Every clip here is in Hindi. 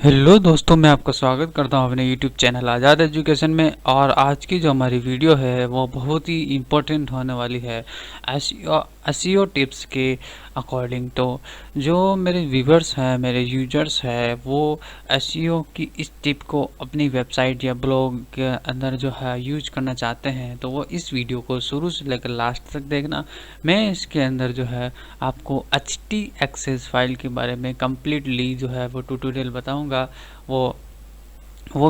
हेलो दोस्तों, मैं आपका स्वागत करता हूं अपने यूट्यूब चैनल आज़ाद एजुकेशन में। और आज की जो हमारी वीडियो है वो बहुत ही इम्पोर्टेंट होने वाली है एसईओ टिप्स के अकॉर्डिंग। तो जो मेरे व्यूवर्स हैं, मेरे यूजर्स हैं, वो एसईओ की इस टिप को अपनी वेबसाइट या ब्लॉग के अंदर जो है यूज करना चाहते हैं, तो वो इस वीडियो को शुरू से लेकर लास्ट तक देखना। मैं इसके अंदर जो है आपको htaccess फाइल के बारे में कम्प्लीटली जो है वो ट्यूटोरियल बताऊंगा। वो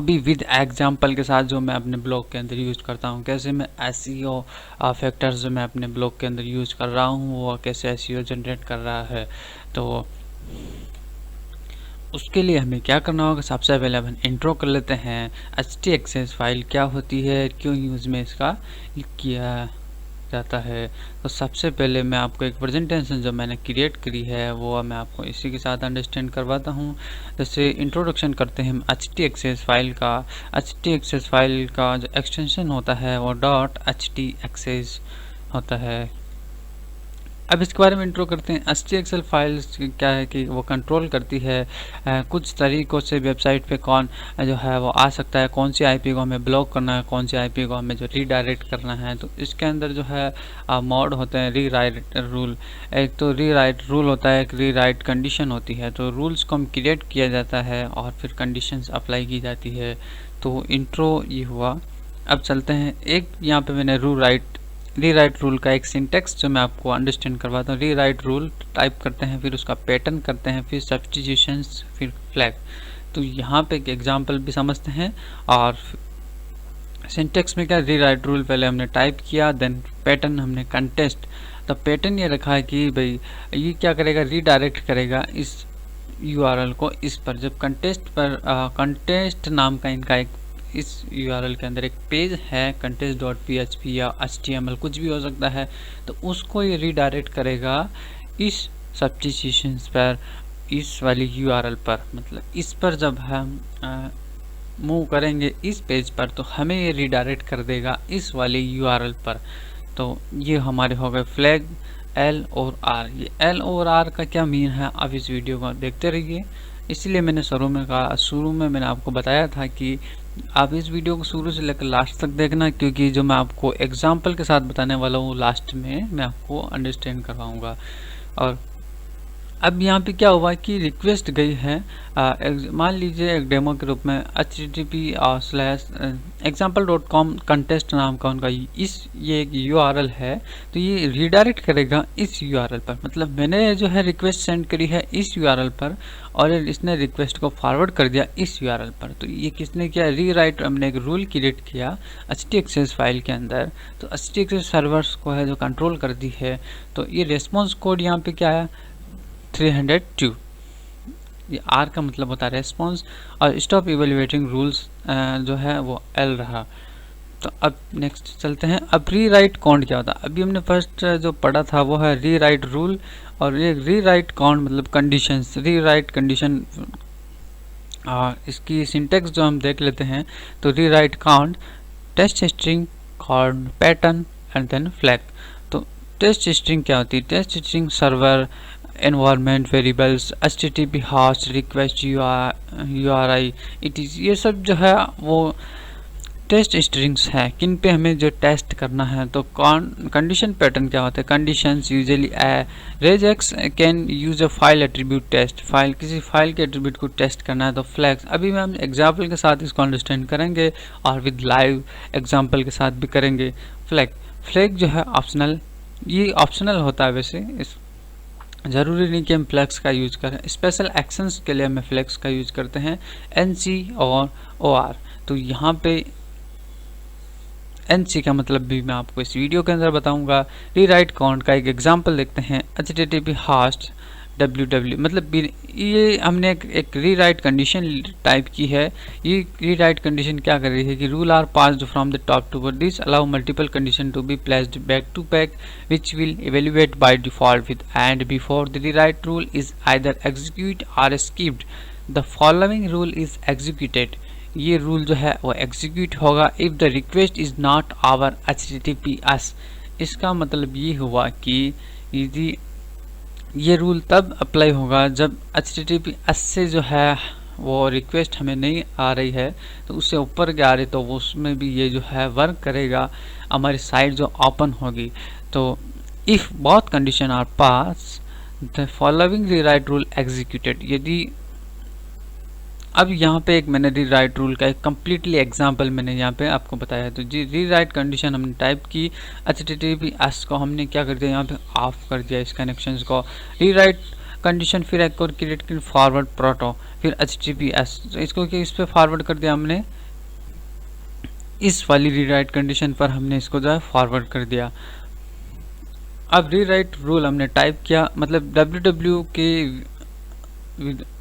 भी विद एग्जांपल के साथ, जो मैं अपने ब्लॉग के अंदर यूज करता हूँ। कैसे मैं एसईओ फैक्टर्स जो मैं अपने ब्लॉग के अंदर यूज कर रहा हूँ, वो कैसे एसईओ जनरेट कर रहा है। तो उसके लिए हमें क्या करना होगा, सबसे पहले हम इंट्रो कर लेते हैं। htaccess फाइल क्या होती है, क्यों यूज़ में इसका किया जाता है। तो सबसे पहले मैं आपको एक प्रेजेंटेशन जो मैंने क्रिएट करी है वो मैं आपको इसी के साथ अंडरस्टैंड करवाता हूँ। जैसे इंट्रोडक्शन करते हैं हम htaccess फाइल का। htaccess फाइल का जो एक्सटेंशन होता है वो .htaccess होता है। अब इसके बारे में इंट्रो करते हैं। htaccess फाइल्स क्या है कि वो कंट्रोल करती है कुछ तरीकों से वेबसाइट पे कौन जो है वो आ सकता है, कौन सी आईपी को हमें ब्लॉक करना है, कौन सी आईपी को हमें जो रीडायरेक्ट करना है। तो इसके अंदर जो है मोड होते हैं, रीराइट रूल। एक तो रीराइट रूल होता है, एक रीराइट कंडीशन होती है। तो रूल्स को हम क्रिएट किया जाता है और फिर कंडीशंस अप्लाई की जाती है। तो इंट्रो ये हुआ। अब चलते हैं, एक यहाँ पे मैंने रीराइट रूल का एक सिंटेक्स जो मैं आपको अंडरस्टैंड करवाता हूँ। रीराइट रूल टाइप करते हैं, फिर उसका पैटर्न करते हैं, फिर सब्स्टिट्यूशंस, फिर फ्लैग। तो यहाँ पे एक एग्जांपल भी समझते हैं। और सिंटेक्स में क्या, रीराइट रूल पहले हमने टाइप किया, देन पैटर्न हमने कंटेस्ट। तो पैटर्न ये रखा है कि भाई ये क्या करेगा, रीडायरेक्ट करेगा इस यूआरएल को इस पर। जब कंटेस्ट नाम का इनका एक इस यूआरएल के अंदर एक पेज है, contest.php या HTML कुछ भी हो सकता है, तो उसको ये रीडायरेक्ट करेगा इस सब्स्टिट्यूशंस पर, इस वाली यूआरएल पर। मतलब इस पर जब हम मूव करेंगे इस पेज पर, तो हमें ये रीडायरेक्ट कर देगा इस वाली यूआरएल पर। तो ये हमारे हो गए फ्लैग एल और आर। ये एल और आर का क्या मीन है, आप इस वीडियो को देखते रहिए। इसलिए मैंने शुरू में मैंने आपको बताया था कि आप इस वीडियो को शुरू से लेकर लास्ट तक देखना, क्योंकि जो मैं आपको एग्जाम्पल के साथ बताने वाला हूँ लास्ट में मैं आपको अंडरस्टैंड करवाऊँगा। और अब यहाँ पे क्या हुआ कि रिक्वेस्ट गई है, मान लीजिए एक डेमो के रूप में http:/example.com कंटेस्ट नाम का उनका ये एक यूआरएल है। तो ये रीडायरेक्ट करेगा इस यूआरएल पर। मतलब मैंने जो है रिक्वेस्ट सेंड करी है इस यूआरएल पर, और इसने रिक्वेस्ट को फॉरवर्ड कर दिया इस यूआरएल पर। तो ये किसने किया, रीराइट। हमने एक रूल क्रिएट किया htaccess फाइल के अंदर। तो htaccess सर्वर्स को है जो कंट्रोल करती है। तो ये रेस्पॉन्स कोड यहाँ पे क्या है, 302। ये आर का मतलब होता है रेस्पॉन्स, और स्टॉप इवेल्युएटिंग रूल्स जो है वो एल रहा। तो अब नेक्स्ट चलते हैं। अब रीराइट काउंट क्या होता है। अभी हमने फर्स्ट जो पढ़ा था वो है रीराइट रूल, और ये रीराइट काउंट मतलब कंडीशंस, रीराइट कंडीशन। इसकी सिंटेक्स जो हम देख लेते हैं। तो rewrite count, test string, count, pattern and then flag. तो टेस्ट स्ट्रिंग क्या होती है, test string server, environment variables, http host, request URI, इटीज, ये सब जो है वो टेस्ट स्ट्रिंग्स है, किन पे हमें जो टेस्ट करना है। तो कंडीशन पैटर्न क्या होता है, conditions usually regex can use a file attribute test, file किसी फाइल के एट्रीब्यूट को टेस्ट करना है। तो फ्लैग्स अभी हम एग्जाम्पल के साथ इसको अंडरस्टैंड करेंगे और विद लाइव एग्जाम्पल के साथ भी करेंगे। फ्लैग जो है ऑप्शनल, ये ऑप्शनल होता है। वैसे इस ज़रूरी नहीं कि हम फ्लैग्स का यूज करें। स्पेशल एक्शंस के लिए हम फ्लैग्स का यूज करते हैं, NC और OR। तो यहाँ पे NC का मतलब भी मैं आपको इस वीडियो के अंदर बताऊंगा। रीराइट काउंट का एक एग्जांपल देखते हैं, http होस्ट www, मतलब ये हमने एक रीराइट कंडीशन टाइप की है। ये रीराइट कंडीशन क्या कर रही है कि rule are passed from the top to bottom, this allow multiple condition to be placed back to back which will evaluate by default with and before the rewrite rule is either execute or skipped, the following rule is executed। ये रूल जो है वो एग्जीक्यूट होगा if the request is not over https। इसका मतलब ये हुआ कि यदि ये रूल तब अप्लाई होगा जब https से जो है वो रिक्वेस्ट हमें नहीं आ रही है तो उससे ऊपर के आ रही, तो उसमें भी ये जो है वर्क करेगा, हमारी साइट जो ओपन होगी। तो if both condition are pass the following rewrite rule executed. यदि अब यहाँ पे एक मैंने रीराइट रूल का एक कम्प्लीटली एग्जांपल मैंने यहाँ पे आपको बताया। तो जी रीराइट कंडीशन हमने टाइप की, HTTPS को हमने क्या कर दिया, यहाँ पे ऑफ कर दिया इस कनेक्शंस को। रीराइट कंडीशन फिर एक और क्रिएट की फॉरवर्ड प्रोटो, फिर HTTPS, तो इसको इस पे फॉरवर्ड कर दिया हमने, इस वाली रीराइट कंडीशन पर हमने इसको जो है फॉरवर्ड कर दिया। अब रीराइट रूल हमने टाइप किया, मतलब www के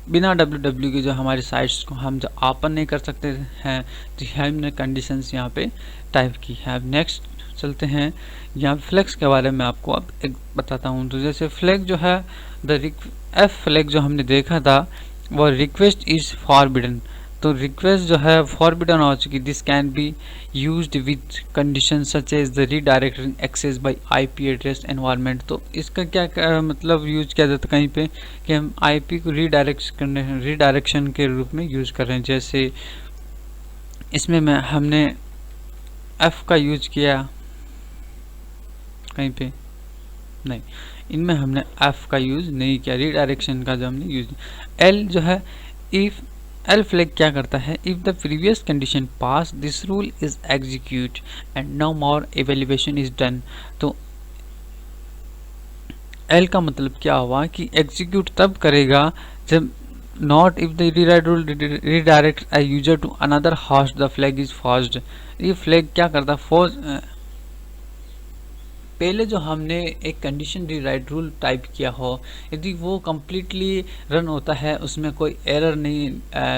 बिना www के जो हमारी साइट्स को हम जो ओपन नहीं कर सकते हैं, तो हमने कंडीशंस यहाँ पे टाइप की है। अब नेक्स्ट चलते हैं, यहाँ फ्लैग्स के बारे में आपको अब एक बताता हूँ। तो जैसे फ्लैग जो है F फ्लैग जो हमने देखा था वो रिक्वेस्ट इज फॉरबिडन, तो रिक्वेस्ट जो है फॉरबिडन हो चुकी। This can be used with condition such as the redirecting access by IP address environment. तो इसका क्या मतलब यूज किया जाता है कहीं पे कि हम आईपी को रीडायरेक्शन के रूप में यूज कर रहे हैं। जैसे इसमें हमने एफ का यूज किया कहीं पे नहीं, इनमें हमने एफ का यूज नहीं किया, रीडायरेक्शन का जो हमने यूज। एल जो है, इफ एल फ्लैग क्या करता है, if the previous condition pass this rule is execute and no more evaluation is done. तो एल का मतलब क्या हुआ कि एग्जीक्यूट तब करेगा जब not if the rewrite rule redirect a user to another host the flag is forced. ये फ्लैग क्या करता है, पहले जो हमने एक कंडीशन रीराइट रूल टाइप किया हो, यदि वो कम्प्लीटली रन होता है, उसमें कोई एरर नहीं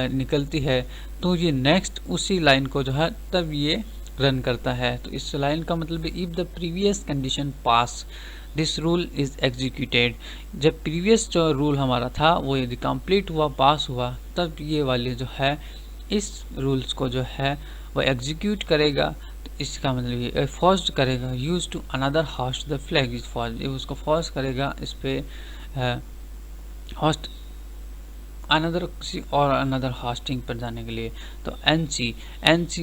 निकलती है, तो ये नेक्स्ट उसी लाइन को जो है तब ये रन करता है। तो इस लाइन का मतलब है if the previous condition pass this rule is executed. जब प्रीवियस जो रूल हमारा था वो यदि कंप्लीट हुआ, पास हुआ, तब ये वाले जो है इस रूल्स को जो है वो एग्जीक्यूट करेगा। इसका मतलब ये फॉर्स्ड करेगा, use to another host the flag is forced, ये उसको फॉर्स करेगा इस पे होस्ट अनदर किसी और अनदर होस्टिंग पर जाने के लिए। तो एनसी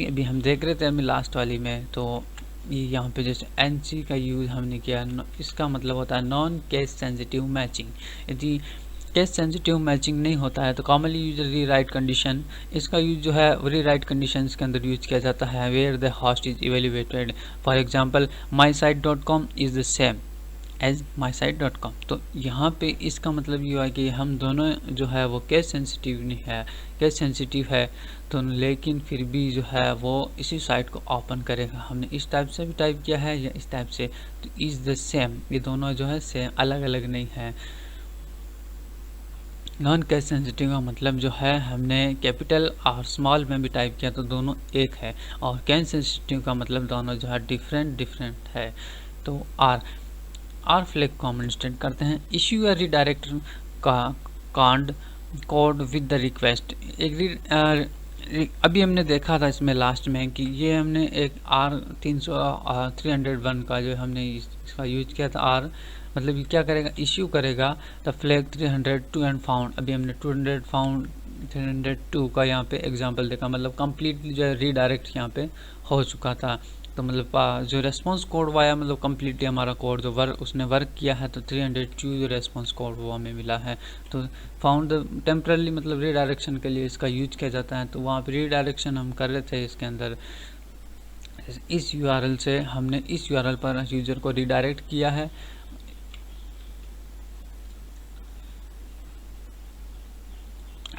अभी हम देख रहे थे अभी लास्ट वाली में, तो ये यहाँ पे जैसे एनसी का यूज हमने किया, इसका मतलब होता है नॉन केस सेंसिटिव मैचिंग। यदि केस सेंसिटिव मैचिंग नहीं होता है तो कॉमनली यूज रीराइट कंडीशन, इसका यूज जो है रीराइट कंडीशंस के अंदर यूज किया जाता है where the host is evaluated. For example mysite.com is the same as mysite.com। तो यहाँ पे इसका मतलब ये हुआ कि हम दोनों जो है वो केस सेंसिटिव नहीं है, केस सेंसिटिव है तो, लेकिन फिर भी जो है वो इसी साइट को ओपन करेगा। हमने इस टाइप से भी टाइप किया है या इस टाइप से, तो इज द सेम, ये दोनों जो है सेम, अलग अलग नहीं है। नॉन केस सेंसिटिव का मतलब जो है हमने कैपिटल और स्मॉल में भी टाइप किया तो दोनों एक है, और केस सेंसिटिव का मतलब दोनों जो है डिफरेंट है। तो आर फ्लैग को हम इंस्टेंट करते हैं, इश्यू या रीडायरेक्ट का कोड विद द रिक्वेस्ट। अभी हमने देखा था इसमें लास्ट में कि ये हमने एक R301 का जो हमने इसका यूज किया था। आर मतलब ये क्या करेगा, इश्यू करेगा द फ्लैग 302 एंड फाउंड। अभी हमने 302 का यहाँ पे एग्जांपल देखा, मतलब कम्प्लीटली जो है रीडायरेक्ट यहाँ पे हो चुका था। तो मतलब जो रेस्पॉन्स कोड आया, मतलब कम्प्लीटली हमारा कोड जो उसने वर्क किया है, तो 302 जो रेस्पॉन्स कोड वो हमें मिला है। तो फाउंड टेम्परली मतलब रीडायरेक्शन के लिए इसका यूज किया जाता है, तो वहाँ पे रीडायरेक्शन हम कर रहे थे इसके अंदर। इस URL से हमने इस URL पर यूजर को रीडायरेक्ट किया है।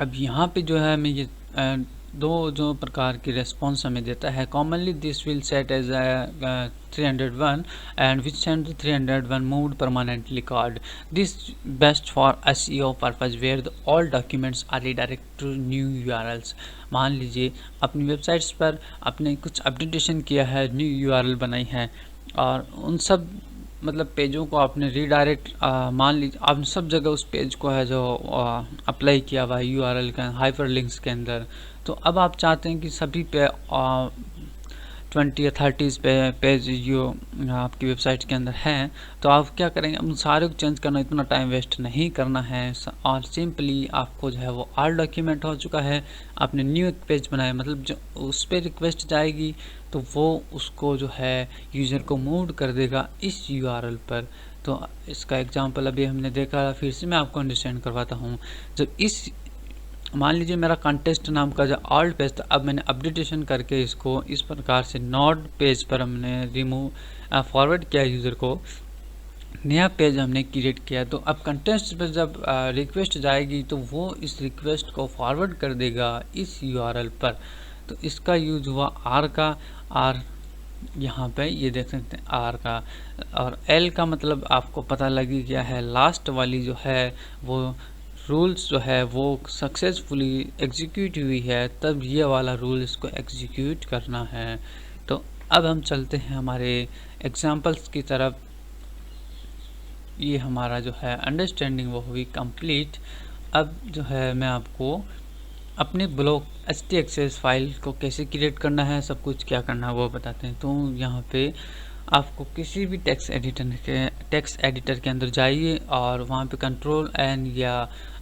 अब यहाँ पे जो है हमें ये दो जो प्रकार की रेस्पॉन्स हमें देता है। Commonly this will set as 301 and which send 301 moved permanently card. This best for SEO purpose where the all documents are redirect to new URLs। मान लीजिए अपनी वेबसाइट्स पर आपने कुछ अपडेटेशन किया है, न्यू URL बनाई है, और उन सब मतलब पेजों को आपने रीडायरेक्ट मान लीजिए आप सब जगह उस पेज को है जो अप्लाई किया हुआ है URL का हाइपरलिंक्स के अंदर। तो अब आप चाहते हैं कि सभी पे 20 या 30 पेज जो आपकी वेबसाइट के अंदर हैं, तो आप क्या करेंगे, उन सारे को चेंज करना, इतना टाइम वेस्ट नहीं करना है और सिंपली आपको जो है वो ऑल डॉक्यूमेंट हो चुका है। आपने न्यू एक पेज बनाया, मतलब जो उस पर रिक्वेस्ट जाएगी तो वो उसको जो है यूज़र को मूव कर देगा इस यूआरएल पर। तो इसका एग्जांपल अभी हमने देखा, फिर से मैं आपको अंडरस्टैंड करवाता हूँ। जब इस मान लीजिए मेरा कॉन्टेस्ट नाम का जो ऑल्ट पेज था, अब मैंने अपडेटेशन करके इसको इस प्रकार से नोड पेज पर हमने फॉरवर्ड किया यूज़र को, नया पेज हमने क्रिएट किया। तो अब कंटेस्ट पर जब रिक्वेस्ट जाएगी तो वो इस रिक्वेस्ट को फॉरवर्ड कर देगा इस यूआरएल पर। तो इसका यूज हुआ आर का, आर यहाँ पे ये देख सकते हैं आर का, और एल का मतलब आपको पता लगी क्या है, लास्ट वाली जो है वो रूल्स जो है वो सक्सेसफुली एग्जीक्यूट हुई है, तब ये वाला रूल इसको एग्जीक्यूट करना है। तो अब हम चलते हैं हमारे एग्जांपल्स की तरफ। ये हमारा जो है अंडरस्टैंडिंग वो हुई कंप्लीट। अब जो है मैं आपको अपने ब्लॉग htaccess फाइल को कैसे क्रिएट करना है, सब कुछ क्या करना है वो बताते हैं। तो यहाँ पे आपको किसी भी टेक्स्ट एडिटर के अंदर जाइए और वहाँ पे कंट्रोल एन या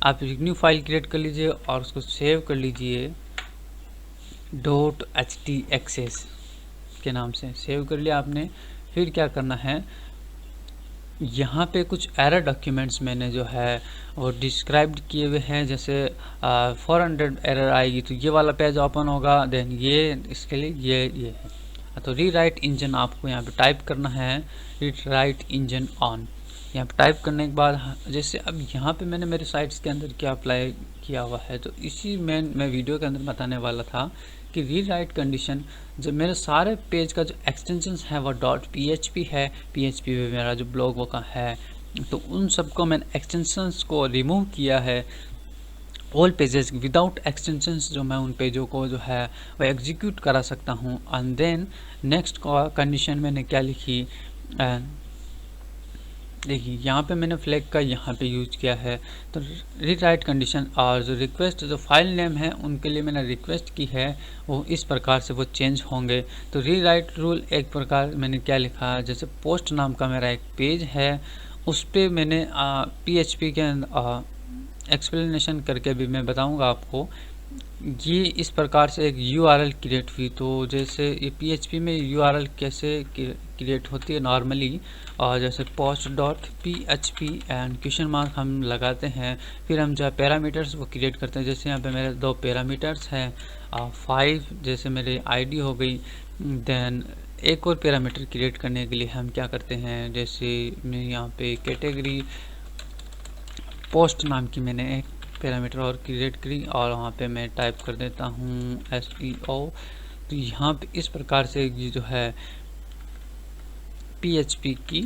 आप एक न्यू फाइल क्रिएट कर लीजिए और उसको सेव कर लीजिए .htaccess के नाम से सेव कर लिया आपने। फिर क्या करना है, यहाँ पे कुछ एरर डॉक्यूमेंट्स मैंने जो है वो डिस्क्राइब्ड किए हुए हैं, जैसे 400 एरर आएगी तो ये वाला पेज ओपन होगा, देन ये इसके लिए ये है। तो रीराइट इंजन आपको यहाँ पे टाइप करना है, रीराइट इंजन ऑन। यहाँ पे टाइप करने के बाद जैसे अब यहाँ पे मैंने मेरे साइट्स के अंदर क्या अप्लाई किया हुआ है, तो इसी में मैं वीडियो के अंदर बताने वाला था कि रीराइट कंडीशन, जब मेरे सारे पेज का जो एक्सटेंशन है वो .php है, php में मेरा जो ब्लॉग वो का है, तो उन सबको मैंने एक्सटेंशंस को रिमूव किया है। ऑल पेजेस विदाउट एक्सटेंशंस जो मैं उन पेजों को जो है वो एग्जीक्यूट करा सकता हूँ। एंड देन नेक्स्ट कंडीशन मैंने क्या लिखी, देखिए यहाँ पे मैंने फ्लैग का यहाँ पे यूज किया है। तो रीराइट कंडीशन और जो रिक्वेस्ट जो फाइल नेम है उनके लिए मैंने रिक्वेस्ट की है वो इस प्रकार से वो चेंज होंगे। तो रीराइट रूल एक प्रकार मैंने क्या लिखा, जैसे पोस्ट नाम का मेरा एक पेज है, उस पर मैंने PHP के एक्सप्लेनेशन करके भी मैं बताऊंगा आपको। ये इस प्रकार से एक URL क्रिएट हुई। तो जैसे ये PHP में URL कैसे क्रिएट होती है नॉर्मली, और जैसे post.php एंड क्वेश्चन मार्क हम लगाते हैं, फिर हम जो है पैरामीटर्स वो क्रिएट करते हैं। जैसे यहाँ पे मेरे 2 पैरामीटर्स हैं, 5 जैसे मेरे ID हो गई। देन एक और पैरामीटर क्रिएट करने के लिए हम क्या करते हैं, जैसे मैं यहाँ पे कैटेगरी पोस्ट नाम की मैंने एक पैरामीटर और क्रिएट करी और वहाँ पे मैं टाइप कर देता हूँ SEO। तो यहाँ पे इस प्रकार से ये जो है PHP की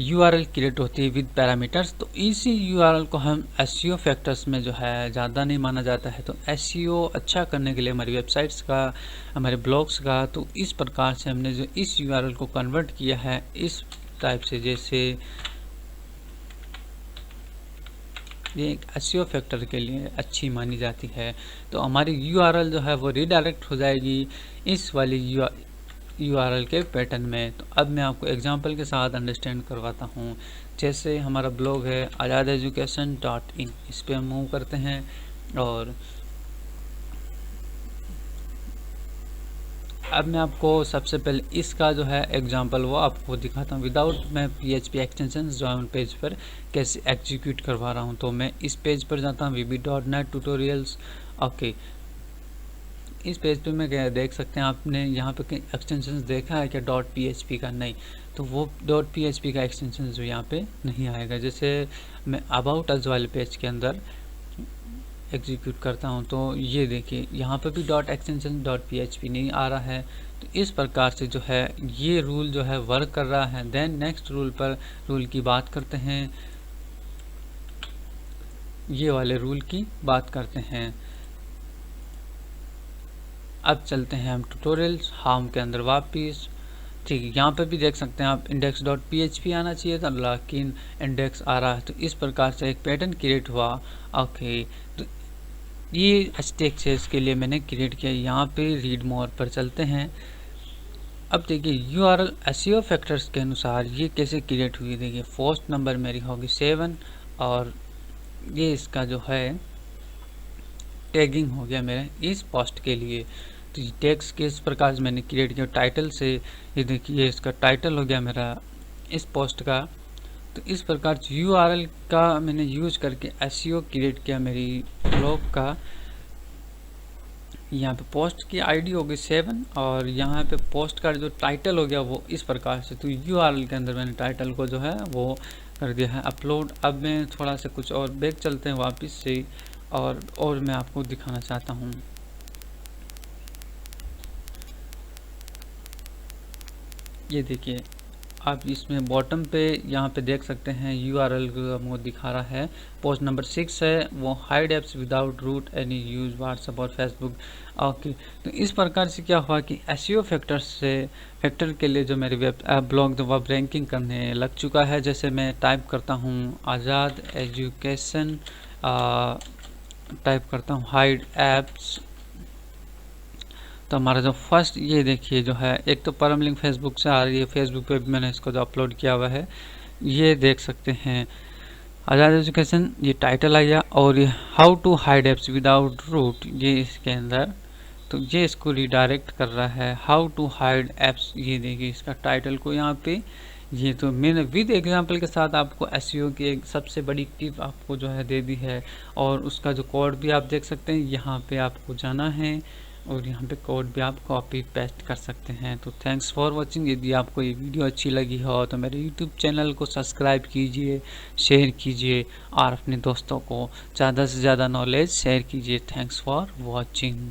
URL क्रिएट होती है विद पैरामीटर्स। तो इसी URL को हम SEO फैक्टर्स में जो है ज़्यादा नहीं माना जाता है। तो SEO अच्छा करने के लिए हमारी वेबसाइट्स का, हमारे ब्लॉग्स का, तो इस प्रकार से हमने जो इस URL को कन्वर्ट किया है इस टाइप से, जैसे ये एक SEO फैक्टर के लिए अच्छी मानी जाती है। तो हमारी URL जो है वो रिडायरेक्ट हो जाएगी इस वाली URL के पैटर्न में। तो अब मैं आपको एग्जांपल के साथ अंडरस्टैंड करवाता हूँ। जैसे हमारा ब्लॉग है azadeducation.in, इस पर हम मूव करते हैं और अब मैं आपको सबसे पहले इसका जो है एग्जांपल वो आपको दिखाता हूँ विदाउट मैं PHP एक्सटेंशंस जो है उन पेज पर कैसे एग्जीक्यूट करवा रहा हूँ। तो मैं इस पेज पर जाता हूँ vb.net ट्यूटोरियल्स। ओके, इस पेज पे मैं क्या देख सकते हैं, आपने यहाँ पे एक्सटेंशंस देखा है क्या .php का? नहीं, तो वो .php का एक्सटेंशन जो यहाँ पे नहीं आएगा। जैसे मैं अबाउट अस वाले पेज के अंदर एग्जीक्यूट करता हूं तो ये देखिए यहाँ पे भी .extension.php नहीं आ रहा है। तो इस प्रकार से जो है ये रूल जो है वर्क कर रहा है। देन नेक्स्ट रूल की बात करते हैं, ये वाले रूल की बात करते हैं। अब चलते हैं हम ट्यूटोरियल्स होम के अंदर वापिस। ठीक है, यहाँ पे भी देख सकते हैं आप index.php आना चाहिए था, लेकिन इंडेक्स आ रहा है। तो इस प्रकार से एक पैटर्न क्रिएट हुआ। ओके, तो ये HTXS के लिए मैंने क्रिएट किया। यहाँ पे रीड मोर पर चलते हैं। अब देखिए URL SEO फैक्टर्स के अनुसार ये कैसे क्रिएट हुई। देखिए पोस्ट नंबर मेरी होगी 7 और ये इसका जो है टैगिंग हो गया मेरे इस पोस्ट के लिए। तो टैग्स के इस प्रकार से मैंने क्रिएट किया। टाइटल से ये देखिए इसका टाइटल हो गया मेरा इस पोस्ट का। तो इस प्रकार से URL का मैंने यूज करके SEO क्रिएट किया मेरी ब्लॉग का। यहाँ पे पोस्ट की आईडी हो गई 7 और यहाँ पे पोस्ट का जो टाइटल हो गया वो इस प्रकार से। तो URL के अंदर मैंने टाइटल को जो है वो कर दिया है अपलोड। अब मैं थोड़ा सा कुछ और बैक चलते हैं वापस से और मैं आपको दिखाना चाहता हूँ। ये देखिए आप इसमें बॉटम पे यहाँ पे देख सकते हैं URL वो दिखा रहा है। पोस्ट नंबर 6 है वो hide apps without root any use WhatsApp और फेसबुक। ओके, तो इस प्रकार से क्या हुआ कि SEO फैक्टर के लिए जो मेरे ब्लॉग जो वह रैंकिंग करने लग चुका है। जैसे मैं टाइप करता हूँ आज़ाद एजुकेशन, टाइप करता हूँ हाइड एप्स, तो हमारा जो फर्स्ट ये देखिए जो है एक तो परम लिंक फेसबुक से आ रही है। फेसबुक पे भी मैंने इसको जो अपलोड किया हुआ है ये देख सकते हैं आज़ाद एजुकेशन, ये टाइटल आ गया। और ये how to hide apps without root ये इसके अंदर, तो ये इसको रिडायरेक्ट कर रहा है हाउ टू हाइड एप्स। ये देखिए इसका टाइटल को यहाँ पे ये तो मैंने विद एग्जांपल के साथ आपको SEO की एक सबसे बड़ी टिप आपको जो है दे दी है। और उसका जो कोड भी आप देख सकते हैं, यहाँ पे आपको जाना है और यहाँ पे कोड भी आप कॉपी पेस्ट कर सकते हैं। तो थैंक्स फॉर वॉचिंग। यदि आपको ये वीडियो अच्छी लगी हो तो मेरे यूट्यूब चैनल को सब्सक्राइब कीजिए, शेयर कीजिए और अपने दोस्तों को ज़्यादा से ज़्यादा नॉलेज शेयर कीजिए। Thanks for watching.